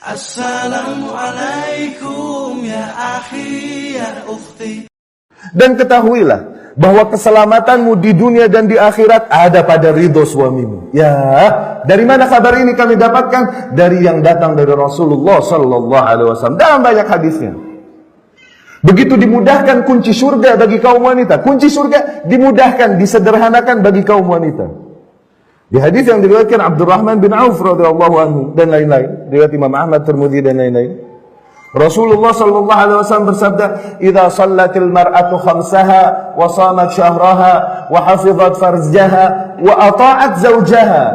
Assalamualaikum ya akhi ya ukhti. Dan ketahuilah bahwa keselamatanmu di dunia dan di akhirat ada pada ridho suamimu. Ya, dari mana kabar ini kami dapatkan? Dari yang datang dari Rasulullah sallallahu alaihi wasallam dalam banyak hadisnya. Begitu dimudahkan kunci surga bagi kaum wanita. Kunci surga dimudahkan, disederhanakan bagi kaum wanita. Di hadis yang diriwayatkan Abdurrahman bin Auf radhiyallahu anhu dan lain-lain, riwayat Imam Ahmad, Tirmidzi dan lain-lain. Rasulullah sallallahu alaihi wasallam bersabda, "Idza shallatil mar'atu khamsaha wa shamat syahraha wa hafizat farjaha wa ata'at zawjaha."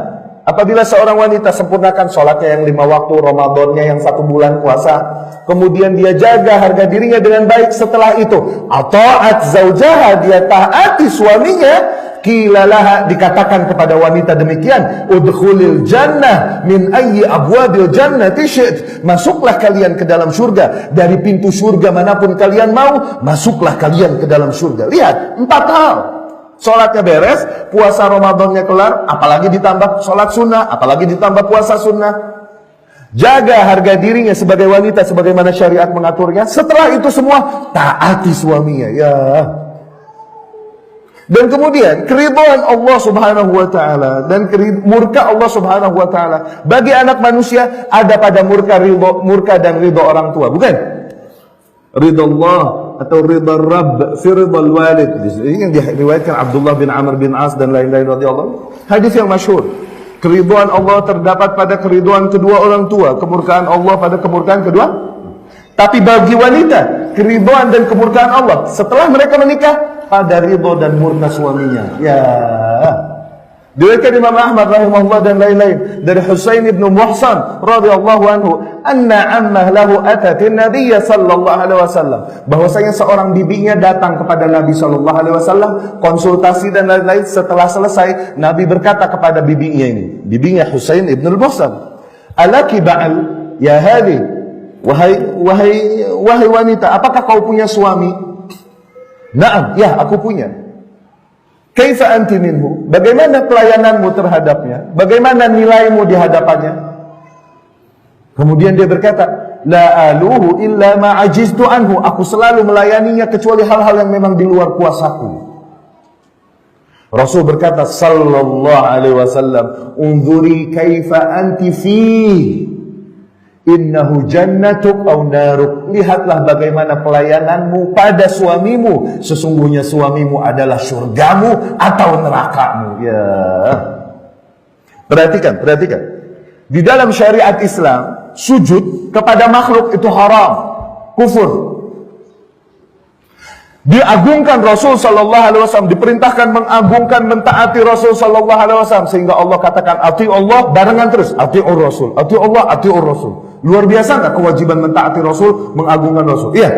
Apabila seorang wanita sempurnakan sholatnya yang 5 waktu, Ramadannya yang 1 bulan puasa, kemudian dia jaga harga dirinya dengan baik, setelah itu ata'at zawjaha, dia taati suaminya, qilalaha, dikatakan kepada wanita demikian, udkhulil jannah min ayyi abwabil jannati syi'at, masuklah kalian ke dalam surga dari pintu surga manapun kalian mau, masuklah kalian ke dalam surga. Lihat, 4 hal. Sholatnya beres, puasa Ramadannya kelar, apalagi ditambah sholat sunnah, apalagi ditambah puasa sunnah. Jaga harga dirinya sebagai wanita sebagaimana syariat mengaturnya. Setelah itu semua taati suaminya. Ya. Dan kemudian keridhaan Allah Subhanahu wa taala dan murka Allah Subhanahu wa taala. Bagi anak manusia ada pada murka dan ridha orang tua, bukan? Ridha Allah atau ridha Rabb fi ridha walid. Ini yang diriwayatkan Abdullah bin Amr bin As dan lain-lain radhiyallahu. Hadis yang masyhur. Keridhaan Allah terdapat pada keridhaan kedua orang tua, kemurkaan Allah pada kemurkaan kedua. Tapi bagi wanita, keridhaan dan kemurkaan Allah setelah mereka menikah pada ridho dan murka suaminya. Ya. Diriwayatkan Imam Ahmad rahimahullah dan lain-lain dari Husain bin Muhsan radhiyallahu anhu, anna ammah lahu atatin Nabiy sallallahu alaihi wasallam, bahwasanya seorang bibinya datang kepada Nabi sallallahu alaihi wasallam, konsultasi dan lain-lain. Setelah selesai, Nabi berkata kepada bibinya ini, bibinya Husain bin Muhsan, alaki ba'al ya hadi, wahai wanita, apakah kau punya suami? Naam, ya aku punya. Kaifa anti minhu? Bagaimana pelayananmu terhadapnya? Bagaimana nilaimu di hadapannya? Kemudian dia berkata, la aluhu illa ma ajiztu anhu. Aku selalu melayaninya kecuali hal-hal yang memang di luar kuasaku. Rasul berkata sallallahu alaihi wasallam, unzuri kaifa anti fihi. Innahu jannatuk au naruk. Lihatlah bagaimana pelayananmu pada suamimu. Sesungguhnya suamimu adalah surgamu atau nerakamu. Ya. Perhatikan. Di dalam syariat Islam, sujud kepada makhluk itu haram, kufur. Diagungkan Rasul sallallahu alaihi wasallam, diperintahkan mengagungkan, mentaati Rasul sallallahu alaihi wasallam, sehingga Allah katakan ati Allah barengan terus, atiur Rasul, ati Allah, atiur Rasul. Luar biasa enggak kewajiban mentaati Rasul, mengagungkan Rasul? Iya.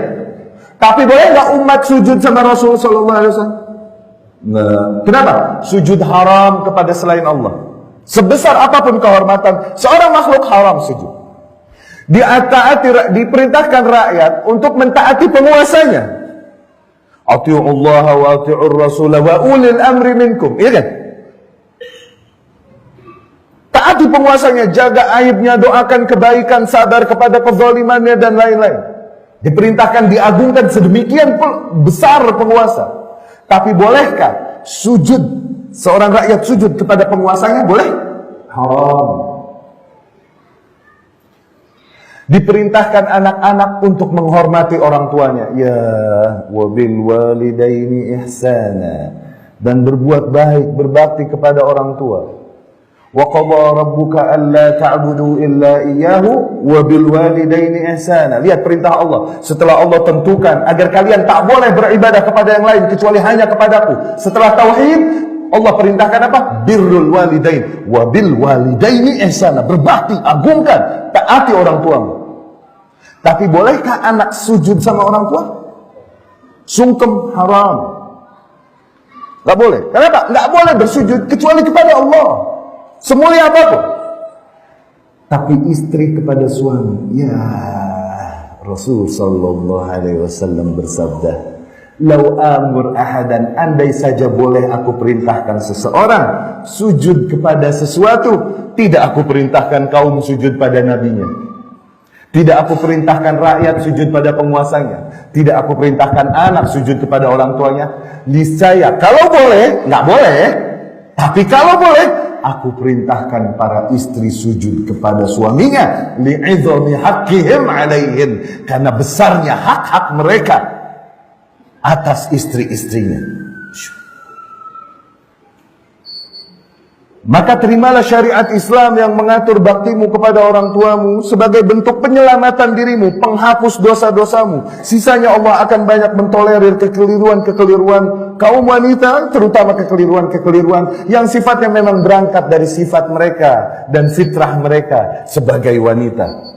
Tapi boleh enggak umat sujud sama Rasul sallallahu alaihi wasallam? Nah, kenapa? Sujud haram kepada selain Allah. Sebesar apapun kehormatan seorang makhluk, haram sujud. Diperintahkan rakyat untuk mentaati penguasanya. Ati'u Allah wa ati'ur Rasul wa ulil amri minkum. Iya kan? Taati penguasanya, jaga aibnya, doakan kebaikan, sabar kepada kezalimannya dan lain-lain. Diperintahkan, diagungkan sedemikian besar penguasa. Tapi bolehkah sujud, seorang rakyat sujud kepada penguasanya? Boleh? Haram. Diperintahkan anak-anak untuk menghormati orang tuanya. Ya, wabil walidaini ihsana, dan berbuat baik, berbakti kepada orang tua. Wa qadha rabbuka alla ta'budu illa iyyahu wa bil walidaini ihsana. Lihat perintah Allah. Setelah Allah tentukan agar kalian tak boleh beribadah kepada yang lain kecuali hanya kepadaku. Setelah tauhid, Allah perintahkan apa? Birrul walidain wa bil walidaini ihsana. Berbakti, agungkan, taati orang tuamu. Tapi bolehkah anak sujud sama orang tua? Sungkem, haram. Gak boleh. Kenapa? Gak boleh bersujud kecuali kepada Allah, semulia apapun. Tapi istri kepada suami, ya, Rasul sallallahu alaihi wasallam bersabda, "Lau amur ahadan, andai saja boleh aku perintahkan seseorang sujud kepada sesuatu, tidak aku perintahkan kaum sujud pada nabinya." Tidak aku perintahkan rakyat sujud pada penguasanya. Tidak aku perintahkan anak sujud kepada orang tuanya. Niscaya, kalau boleh, nggak boleh. Tapi kalau boleh, aku perintahkan para istri sujud kepada suaminya. Li'idhami haqqihim alaihin. Karena besarnya hak-hak mereka atas istri-istrinya. Maka terimalah syariat Islam yang mengatur baktimu kepada orang tuamu sebagai bentuk penyelamatan dirimu, penghapus dosa-dosamu. Sisanya Allah akan banyak mentolerir kekeliruan-kekeliruan kaum wanita, terutama kekeliruan-kekeliruan yang sifatnya memang berangkat dari sifat mereka dan fitrah mereka sebagai wanita.